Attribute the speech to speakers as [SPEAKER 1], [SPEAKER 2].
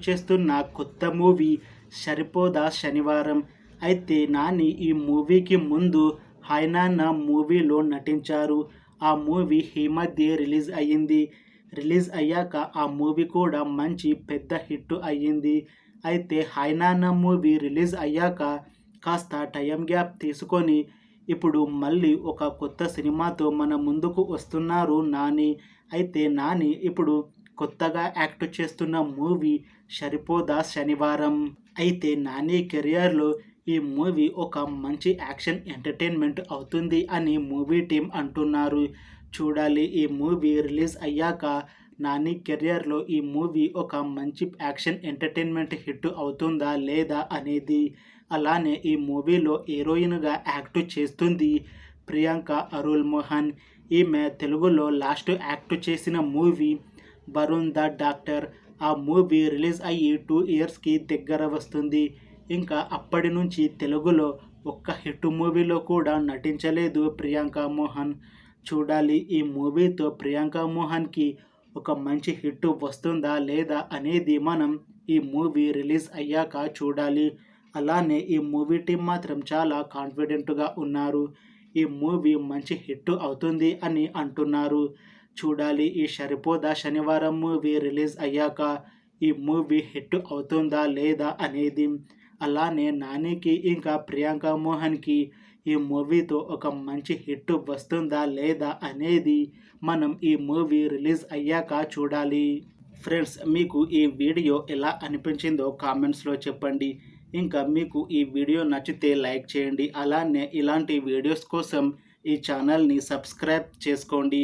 [SPEAKER 1] చేస్తున్న కొత్త మూవీ సరిపోదా శనివారం. అయితే నాని ఈ మూవీకి ముందు హాయ్ నాన్న మూవీలో నటించారు. ఆ మూవీ ఈ మధ్య రిలీజ్ అయ్యింది. రిలీజ్ అయ్యాక ఆ మూవీ కూడా మంచి పెద్ద హిట్ అయ్యింది. అయితే హాయ్ నాన్న మూవీ రిలీజ్ అయ్యాక కాస్త టైం గ్యాప్ తీసుకొని ఇప్పుడు మళ్ళీ ఒక కొత్త సినిమాతో మన ముందుకు వస్తున్నారు నాని. అయితే నాని ఇప్పుడు కొత్తగా యాక్ట్ చేస్తున్న మూవీ సరిపోదా శనివారం. అయితే నాని కెరియర్లో ఈ మూవీ ఒక మంచి యాక్షన్ ఎంటర్టైన్మెంట్ అవుతుంది అని మూవీ టీం అంటున్నారు. చూడాలి ఈ మూవీ రిలీజ్ అయ్యాక నాని కెరియర్లో ఈ మూవీ ఒక మంచి యాక్షన్ ఎంటర్టైన్మెంట్ హిట్ అవుతుందా లేదా అనేది. అలానే ఈ మూవీలో హీరోయిన్గా యాక్ట్ చేస్తుంది ప్రియాంక అరుల్ మోహన్. ఈమె తెలుగులో లాస్ట్ యాక్ట్ చేసిన మూవీ వరుణ్ ద డాక్టర్. ఆ మూవీ రిలీజ్ అయ్యి 2 ఇయర్స్కి దగ్గర వస్తుంది. ఇంకా అప్పటి నుంచి తెలుగులో ఒక్క హిట్ మూవీలో కూడా నటించలేదు ప్రియాంక మోహన్. చూడాలి ఈ మూవీతో ప్రియాంక మోహన్కి ఒక మంచి హిట్ వస్తుందా లేదా అనేది మనం ఈ మూవీ రిలీజ్ అయ్యాక చూడాలి. అలానే ఈ మూవీ టీం మాత్రం చాలా కాన్ఫిడెంట్గా ఉన్నారు. ఈ మూవీ మంచి హిట్ అవుతుంది అని అంటున్నారు. చూడాలి ఈ సరిపోదా శనివారం మూవీ రిలీజ్ అయ్యాక ఈ మూవీ హిట్ అవుతుందా లేదా అనేది. అలానే నానికి ఇంకా ప్రియాంక మోహన్కి ఈ మూవీతో ఒక మంచి హిట్ వస్తుందా లేదా అనేది మనం ఈ మూవీ రిలీజ్ అయ్యాక చూడాలి. ఫ్రెండ్స్, మీకు ఈ వీడియో ఎలా అనిపించిందో కామెంట్స్లో చెప్పండి. ఇంకా మీకు ఈ వీడియో నచ్చితే లైక్ చేయండి. అలానే ఇలాంటి వీడియోస్ కోసం ఈ ఛానల్ని సబ్స్క్రైబ్ చేసుకోండి.